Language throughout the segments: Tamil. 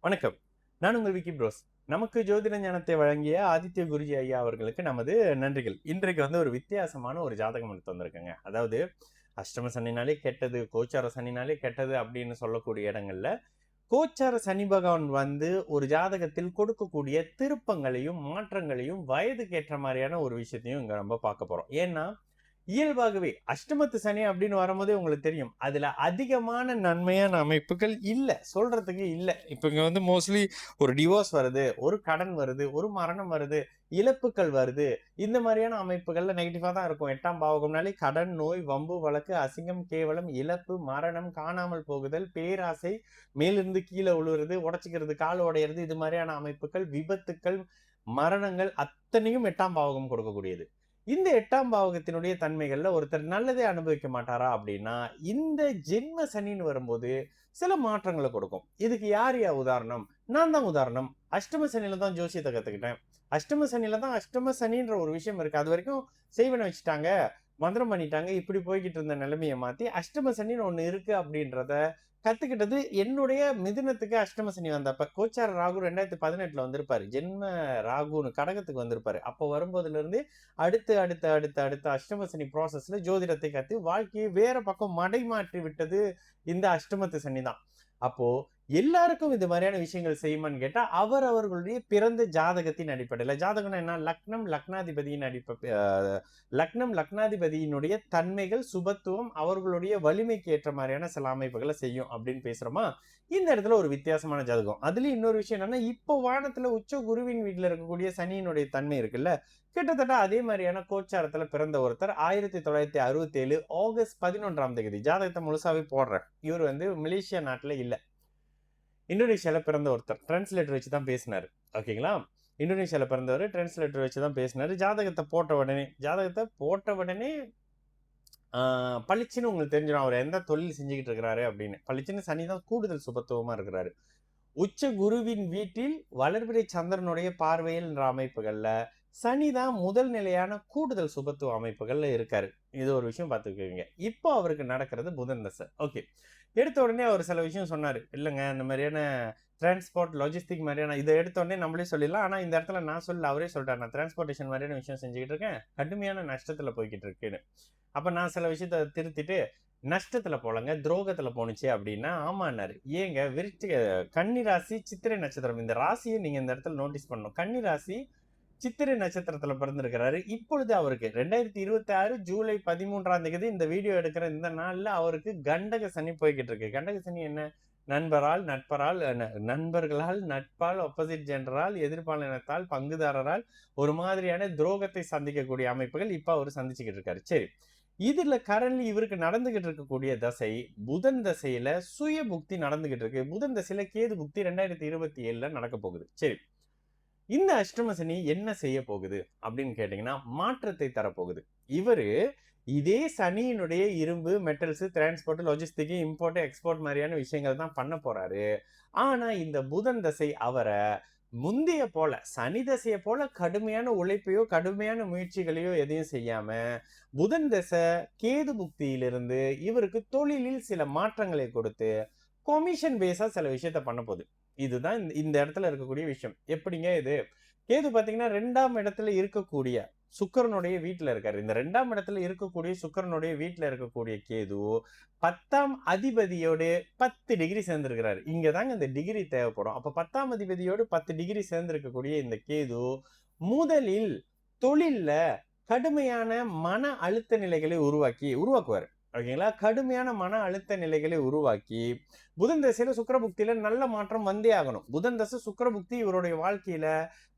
வணக்கம். நான் உங்கள் விக்கி ப்ரோஸ். நமக்கு ஜோதிட ஞானத்தை வழங்கிய ஆதித்ய குருஜி ஐயா அவர்களுக்கு நமது நன்றிகள். இன்றைக்கு ஒரு வித்தியாசமான ஒரு ஜாதகம் எடுத்து வந்திருக்கேங்க. அதாவது அஷ்டம சனினாலே கெட்டது, கோச்சார சனினாலே கெட்டது அப்படின்னு சொல்லக்கூடிய இடங்கள்ல, கோச்சார சனி பகவான் ஒரு ஜாதகத்தில் கொடுக்கக்கூடிய திருப்பங்களையும், மாற்றங்களையும் வயதுக்கு ஏற்ற மாதிரியான ஒரு விஷயத்தையும் இங்க நம்ம பார்க்க போறோம். ஏன்னா இயல்பாகவே அஷ்டமத்து சனி அப்படின்னு வரும்போதே உங்களுக்கு தெரியும். அதுல அதிகமான நன்மையான அமைப்புகள் இல்ல. சொல்றதுக்கு இல்ல. இப்ப இங்க மோஸ்ட்லி ஒரு டிவோர்ஸ் வருது, ஒரு கடன் வருது, ஒரு மரணம் வருது, இழப்புக்கள் வருது. இந்த மாதிரியான அமைப்புகள்ல நெகட்டிவா தான் இருக்கும். 8ஆம் பாவகம்னாலே கடன், நோய், வம்பு, வழக்கு, அசிங்கம், கேவலம், இழப்பு, மரணம், காணாமல் போகுதல், பேராசை, மேலிருந்து கீழ விழுறது, உடைச்சுக்கிறது, கால் உடையறது, இது மாதிரியான அமைப்புகள், விபத்துக்கள், மரணங்கள் அத்தனையும் 8ஆம் பாவகம் கொடுக்கக்கூடியது. இந்த 8ஆம் பாவகத்தினுடைய தன்மைகள்ல ஒருத்தர் நல்லதே அனுபவிக்க மாட்டாரா அப்படின்னா, இந்த ஜென்ம சனின்னு வரும்போது சில மாற்றங்கள கொடுக்கும். இதுக்கு யார் உதாரணம்? நான் தான் உதாரணம். அஷ்டம சனியில தான் ஜோசியத்த கத்துக்கிட்டேன். அஷ்டம சனியில தான் அஷ்டம சனின்ற ஒரு விஷயம் இருக்கு. அதுவரைக்கும் செய்வன வச்சுட்டாங்க, மந்திரம் பண்ணிட்டாங்க. இப்படி போய்க்கிட்டு இருந்த நிலைமைய மாத்தி, அஷ்டம சனின்னு ஒண்ணு இருக்கு அப்படின்றத கத்துக்கிட்டது என்னுடைய மிதுனத்துக்கு அஷ்டம சனி வந்தப்ப. கோச்சார ராகு 2018ல வந்திருப்பாரு. ஜென்ம ராகுன்னு கடகத்துக்கு வந்திருப்பாரு. அப்போ வரும்போதுல இருந்து அடுத்து அடுத்து அடுத்து அடுத்து அஷ்டம சனி ப்ராசஸ்ல ஜோதிடத்தை கத்து வாழ்க்கையை வேற பக்கம் மடைமாற்றி விட்டது இந்த அஷ்டமத்து சனி தான். அப்போ எல்லாருக்கும் இது மாதிரியான விஷயங்கள் செய்யுமான்னு கேட்டா, அவர்களுடைய பிறந்த ஜாதகத்தின் அடிப்படையில. ஜாதகம்னா என்ன? லக்னம், லக்னாதிபதியின் லக்னம், லக்னாதிபதியினுடைய தன்மைகள், சுபத்துவம், அவர்களுடைய வலிமைக்கு ஏற்ற மாதிரியான சில அமைப்புகளை செய்யும் அப்படின்னு பேசுறோமா? இந்த இடத்துல ஒரு வித்தியாசமான ஜாதகம். அதுலயும் இன்னொரு விஷயம் என்னன்னா, இப்போ வானத்துல உச்ச குருவின் வீட்டுல இருக்கக்கூடிய சனியினுடைய தன்மை இருக்குல்ல, கிட்டத்தட்ட அதே மாதிரியான கோச்சாரத்துல பிறந்த ஒருத்தர் 1967 ஆகஸ்ட் 11ஆம் தேதி, ஜாதகத்தை முழுசாவே போடுறேன். இவர் மலேசியா நாட்டுல இல்ல, இந்தோனேஷியால பிறந்த ஒருத்தர். டிரான்ஸ்லேட்டர் வச்சு தான் பேசினாரு. ஓகேங்களா? இந்தோனேஷியால பிறந்தவர் டிரான்ஸ்லேட்டர் வச்சு தான் பேசினாரு. ஜாதகத்தை போட்ட உடனே பளிச்சுன்னு உங்களுக்கு தெரிஞ்சிடும் அவர் எந்த தொழில் செஞ்சுக்கிட்டு இருக்கிறாரு அப்படின்னு. பளிச்சுன்னு சனி தான் கூடுதல் சுபத்துவமா இருக்கிறாரு. உச்ச குருவின் வீட்டில் வளர்பிறை சந்திரனுடைய பார்வையில் அமைப்புகள்ல சனி தான் முதல் நிலையான கூடுதல் சுபத்துவ அமைப்புகள்ல இருக்காரு. இது ஒரு விஷயம் பார்த்துக்குவீங்க. இப்போ அவருக்கு நடக்கிறது புதன் தசை. ஓகே, எடுத்த உடனே அவர் சில விஷயம் சொன்னாரு. இல்லைங்க, இந்த மாதிரியான டிரான்ஸ்போர்ட் லாஜிஸ்டிக் மாதிரியான இதை எடுத்த உடனே நம்மளே சொல்லிடலாம். ஆனா இந்த இடத்துல நான் சொல்ல, அவரே சொல்லிட்டாரு, நான் டிரான்ஸ்போர்டேஷன் மாதிரியான விஷயம் செஞ்சுக்கிட்டு இருக்கேன், கடுமையான நஷ்டத்துல போய்கிட்டு இருக்குன்னு. அப்ப நான் சில விஷயத்த திருத்திட்டு, நஷ்டத்துல போலங்க, துரோகத்துல போனுச்சு அப்படின்னா ஆமான்னாரு. ஏங்க, கன்னி ராசி சித்திரை நட்சத்திரம், இந்த ராசியை நீங்க இந்த இடத்துல நோட்டீஸ் பண்ணணும். கன்னி ராசி சித்திரை நட்சத்திரத்துல பிறந்திருக்கிறாரு. இப்பொழுது அவருக்கு 2026 ஜூலை 13ஆம் தேதி இந்த வீடியோ எடுக்கிற இந்த நாள்ல அவருக்கு கண்டக சனி போய்கிட்டு இருக்கு. கண்டக சனி என்ன? நண்பர்களால், நட்பால், ஆப்போசிட் ஜெண்டரால், எதிர்பாலினத்தால், பங்குதாரரால் ஒரு மாதிரியான துரோகத்தை சந்திக்கக்கூடிய அமைப்புகள் இப்ப அவர் சந்திச்சுக்கிட்டு இருக்காரு. சரி, இதுல கரண்ட்லி இவருக்கு நடந்துகிட்டு இருக்கக்கூடிய தசை புதன் தசையில சுய புக்தி நடந்துகிட்டு இருக்கு. புதன் தசையில கேது புக்தி 2027ல நடக்க போகுது. சரி, இந்த அஷ்டம சனி என்ன செய்ய போகுது அப்படின்னு கேட்டீங்கன்னா, மாற்றத்தை தரப்போகுது. இவரு இதே சனியினுடைய இரும்பு, metals, transport, logistic, import, export மாதிரியான விஷயங்கள் தான் பண்ண போறாரு. ஆனா இந்த புதன் தசை அவரை முந்தைய போல, சனி தசையை போல கடுமையான உழைப்பையோ கடுமையான முயற்சிகளையோ எதையும் செய்யாம, புதன் தசை கேது புக்தியிலிருந்து இவருக்கு தொழிலில் சில மாற்றங்களை கொடுத்து கொமிஷன் பேஸா சில விஷயத்த பண்ண போகுது. இதுதான் இந்த இடத்துல இருக்கக்கூடிய விஷயம். எப்படிங்க இது? கேது பாத்தீங்கன்னா 2ஆம் இடத்துல இருக்கக்கூடிய சுக்கிரனுடைய வீட்டுல இருக்காரு. இந்த 2ஆம் இடத்துல இருக்கக்கூடிய சுக்கிரனுடைய வீட்டுல இருக்கக்கூடிய கேது 10ஆம் அதிபதியோடு 10 டிகிரி சேர்ந்திருக்கிறாரு. இங்கதாங்க இந்த டிகிரி தேவைப்படும். அப்ப 10ஆம் அதிபதியோடு 10 டிகிரி சேர்ந்திருக்கக்கூடிய இந்த கேது முதலில் தொழில்ல கடுமையான மன அழுத்த நிலைகளை உருவாக்குவாரு. ஓகேங்களா? கடுமையான மன அழுத்த நிலைகளை உருவாக்கி புதன் தசையில சுக்கிரபுக்தியில நல்ல மாற்றம் வந்தே ஆகணும். புதன் தசை சுக்கிரபுக்தி இவருடைய வாழ்க்கையில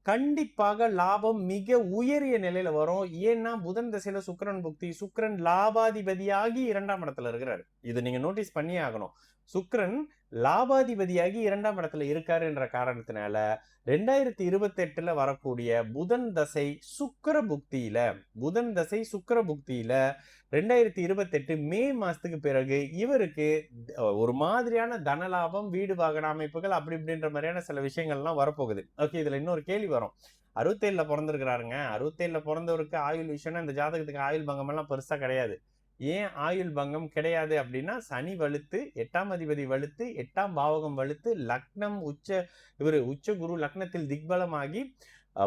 கண்டிப்பாக லாபம் மிக உயரிய நிலையில வரும். ஏன்னா புதன் தசையில சுக்கிரன் புக்தி, சுக்கிரன் லாபாதிபதியாகி 2ஆம் இடத்துல இருக்கிறாரு. இதை நீங்க நோட்டீஸ் பண்ணியே ஆகணும். சுக்கிரன் லாபாதிபதியாகி 2ஆம் இடத்துல இருக்காரு என்ற காரணத்தினால 2028ல வரக்கூடிய புதன் தசை சுக்கிர புக்தியில 2028 மே மாசத்துக்கு பிறகு இவருக்கு ஒரு மாதிரியான தனலாபம், வீடு வாகன அமைப்புகள் அப்படி இப்படின்ற மாதிரியான சில விஷயங்கள்லாம் வரப்போகுது. ஓகே, இதுல இன்னொரு கேள்வி வரும். 67ல பிறந்திருக்கிறாருங்க. 67ல பிறந்தவருக்கு ஆயுள் விஷயம்னா இந்த ஜாதகத்துக்கு ஆயுள் பங்கம் எல்லாம் பெருசா கிடையாது. ஏன் ஆயுள் பங்கம் கிடையாது அப்படின்னா, சனி வலுத்து 8ஆம் அதிபதி வலுத்து 8ஆம் பாவகம் வலுத்து லக்னம் உச்ச குரு லக்னத்தில் திக்பலமாகி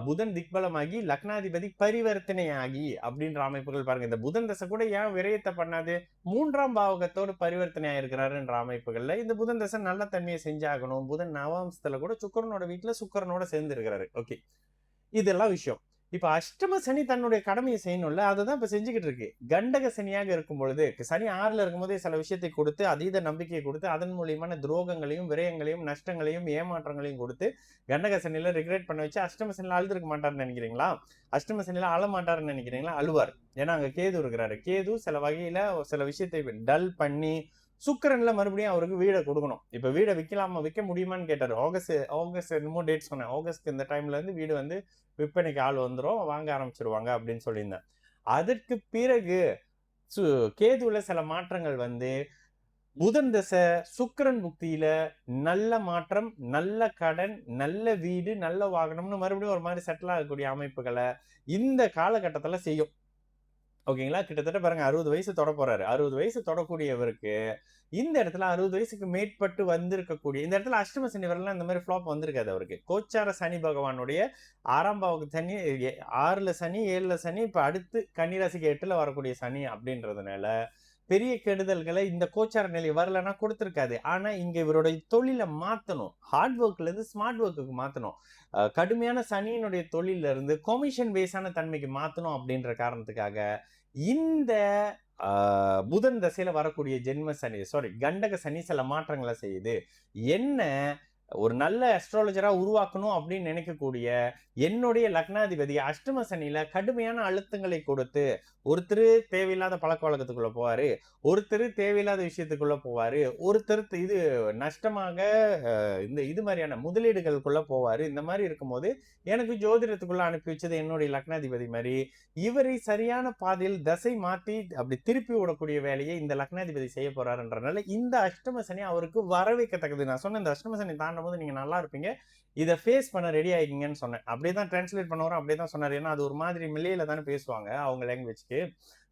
புதன் திக்பலமாகி லக்னாதிபதி பரிவர்த்தனையாகி அப்படின்ற அமைப்புகள் பாருங்க. இந்த புதன் தசை கூட ஏன் விரயத்தை பண்ணாது? 3ஆம் பாவகத்தோடு பரிவர்த்தனை ஆயிருக்கிறாருன்ற அமைப்புகள்ல இந்த புதன் தசை நல்ல தன்மையை செஞ்சாகணும். புதன் நவாம்சத்துல கூட சுக்கிரனோட வீட்டுல சுக்கிரனோட சேர்ந்து இருக்கிறாரு. ஓகே, இதெல்லாம் விஷயம். இப்ப அஷ்டம சனி தன்னுடைய கடமையை செய்யணும்ல, அதுதான் இப்ப செஞ்சுக்கிட்டு இருக்கு. கண்டக சனியாக இருக்கும் பொழுது சனி 6ல இருக்கும்போதே சில விஷயத்தை கொடுத்து அதீத நம்பிக்கையை கொடுத்து அதன் மூலியமான துரோகங்களையும் விரயங்களையும் நஷ்டங்களையும் ஏமாற்றங்களையும் கொடுத்து கண்டக சனியில ரிக்ரெட் பண்ண வச்சு அஷ்டம சனியில அழுதுருக்க மாட்டாருன்னு நினைக்கிறீங்களா? அஷ்டம சனியில அழ மாட்டாருன்னு நினைக்கிறீங்களா? அழுவார். ஏன்னா அங்க கேது இருக்கிறாரு. கேது சில வகையில சில விஷயத்தை டல் பண்ணி சுக்கிரன்ல மறுபடியும் அவருக்கு வீடை கொடுக்கணும். இப்ப வீடை விற்க முடியுமான்னு கேட்டாரு. ஆகஸ்ட் என்னமோ டேட் சொன்னேன். ஆகஸ்ட் இந்த டைம்ல இருந்து வீடு வந்து விற்பனைக்கு ஆள் வந்துரும், வாங்க ஆரம்பிச்சிருவாங்க அப்படின்னு சொல்லியிருந்தேன். அதற்கு பிறகு கேதுல சில மாற்றங்கள் வந்து புதன் தசை சுக்கிரன் புக்தியில நல்ல மாற்றம், நல்ல கடன், நல்ல வீடு, நல்ல வாகனம்னு மறுபடியும் ஒரு மாதிரி செட்டில் ஆகக்கூடிய அமைப்புகளை இந்த காலகட்டத்துல செய்யும். ஓகேங்களா? கிட்டத்தட்ட பாருங்க 60 வயசு தொட போறாரு. 60 வயசு தொடக்கூடியவருக்கு இந்த இடத்துல 60 வயசுக்கு மேற்பட்டு வந்திருக்கக்கூடிய இந்த இடத்துல அஷ்டம சனி வரலாம் இந்த மாதிரி ஃபிளாப் வந்திருக்காது அவருக்கு. கோச்சார சனி பகவானுடைய 6ஆம் பாவக்கு சனி 6ல சனி 7ல சனி இப்ப அடுத்து கன்னிராசிக்கு 8ல வரக்கூடிய சனி அப்படின்றதுனால பெரிய கெடுதல்களை இந்த கோச்சார நிலை வரலன்னா கொடுத்திருக்காது. ஆனா இங்க இவருடைய தொழிலை மாத்தணும். ஹார்ட் ஒர்க்ல இருந்து ஸ்மார்ட் ஒர்க்குக்கு மாத்தணும். கடுமையான சனியினுடைய தொழில இருந்து கமிஷன் பேஸான தன்மைக்கு மாத்தணும் அப்படின்ற காரணத்துக்காக இந்த புதன் தசையில வரக்கூடிய கண்டக சனி சில மாற்றங்களை செய்யுது. என்ன ஒரு நல்ல அஸ்ட்ராலஜரா உருவாக்கணும் அப்படின்னு நினைக்கக்கூடிய என்னுடைய லக்னாதிபதி அஷ்டம சனியில கடுமையான அழுத்தங்களை கொடுத்து ஒருத்தர் தேவையில்லாத பழக்க வழக்கத்துக்குள்ள போவாரு, ஒருத்தர் தேவையில்லாத விஷயத்துக்குள்ள போவாரு, ஒருத்தர் இது நஷ்டமாக இந்த இது மாதிரியான முதலீடுகளுக்குள்ள போவாரு. இந்த மாதிரி இருக்கும்போது எனக்கு ஜோதிடத்துக்குள்ள அனுப்பி வச்சது என்னுடைய லக்னாதிபதி மாதிரி இவரை சரியான பாதையில் தசை மாற்றி அப்படி திருப்பி விடக்கூடிய வேலையை இந்த லக்னாதிபதி செய்ய போறாருன்றனால இந்த அஷ்டம சனி அவருக்கு வரவேற்கத்தக்கது. நான் சொன்ன இந்த அஷ்டம சனி தாண்டும் போது நீங்க நல்லா இருப்பீங்க, இதை ஃபேஸ் பண்ண ரெடி ஆகிங்கன்னு சொன்னேன். அப்படியே தான் டிரான்ஸ்லேட் பண்ணவரும் அப்படியே தான் சொன்னார். ஏன்னா அது ஒரு மாதிரி மில்லையில தானே பேசுவாங்க அவங்க லாங்குவேஜ்க்கு.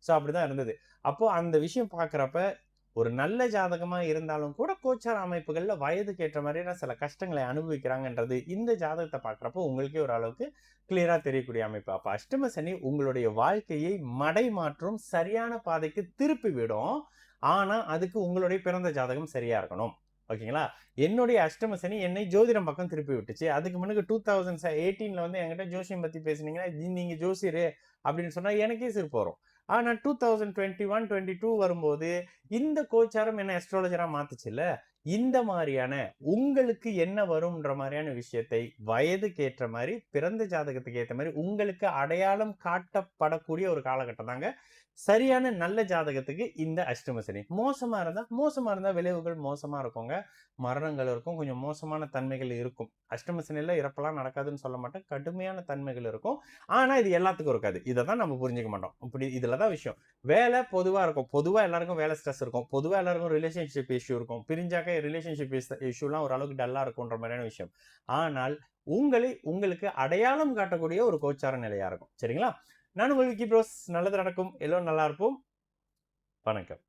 ஸோ அப்படிதான் இருந்தது. அப்போ அந்த விஷயம் பார்க்குறப்ப ஒரு நல்ல ஜாதகமா இருந்தாலும் கூட கோச்சார அமைப்புகள்ல வயதுக்கு ஏற்ற மாதிரியான சில கஷ்டங்களை அனுபவிக்கிறாங்கன்றது இந்த ஜாதகத்தை பார்க்குறப்போ உங்களுக்கே ஒரு அளவுக்கு கிளியரா தெரியக்கூடிய அமைப்பு. அப்ப அஷ்டம சனி உங்களுடைய வாழ்க்கையை மடை மாற்றும், சரியான பாதைக்கு திருப்பி விடும். ஆனா அதுக்கு உங்களுடைய பிறந்த ஜாதகம் சரியா இருக்கணும். ஓகேங்களா? என்னுடைய அஷ்டம சனி என்னை ஜோதிடம் பக்கம் திருப்பி விட்டுச்சு. அதுக்கு முன்னாடி 2018ல வந்து என்கிட்ட ஜோசியம் பத்தி பேசுனீங்கன்னா நீங்க ஜோசியரு அப்படின்னு சொன்னா எனக்கே சிரிப்பு வரும். ஆனா 2021, 22 வரும்போது இந்த கோச்சாரம் என்ன அஸ்ட்ராலஜரா மாத்துச்சுல்ல, இந்த மாதிரியான உங்களுக்கு என்ன வரும்ன்ற மாதிரியான விஷயத்தை வயதுக்கு ஏற்ற மாதிரி பிறந்த ஜாதகத்துக்கு ஏற்ற மாதிரி உங்களுக்கு அடையாளம் காட்டப்படக்கூடிய ஒரு காலகட்டம் தாங்க சரியான நல்ல ஜாதகத்துக்கு இந்த அஷ்டம சனி. மோசமா இருந்தா விளைவுகள் மோசமா இருக்குங்க. மரணங்கள் இருக்கும், கொஞ்சம் மோசமான தன்மைகள் இருக்கும். அஷ்டம சனியில இறப்பெல்லாம் நடக்காதுன்னு சொல்ல மாட்டேன், கடுமையான தன்மைகள் இருக்கும். ஆனா இது எல்லாத்துக்கும் இருக்காது. இதை தான் நம்ம புரிஞ்சுக்க மாட்டோம். இப்படி இதுலதான் விஷயம். வேலை பொதுவா இருக்கும், பொதுவா எல்லாருக்கும் வேலை ஸ்ட்ரெஸ் இருக்கும், பொதுவா எல்லாருக்கும் ரிலேஷன்ஷிப் இஷ்யூ இருக்கும். பிரிஞ்சாக்க ரிலேஷன்ஷிப் இஷ்யூலாம் ஓரளவுக்கு டல்லா இருக்கும்ன்ற மாதிரியான விஷயம். ஆனால் உங்களுக்கு அடையாளம் காட்டக்கூடிய ஒரு கோச்சார நிலையா இருக்கும். சரிங்களா? நான் உங்கள் விக்கி ப்ரோஸ். நல்லது நடக்கும், எல்லோரும் நல்லா இருப்போம். வணக்கம்.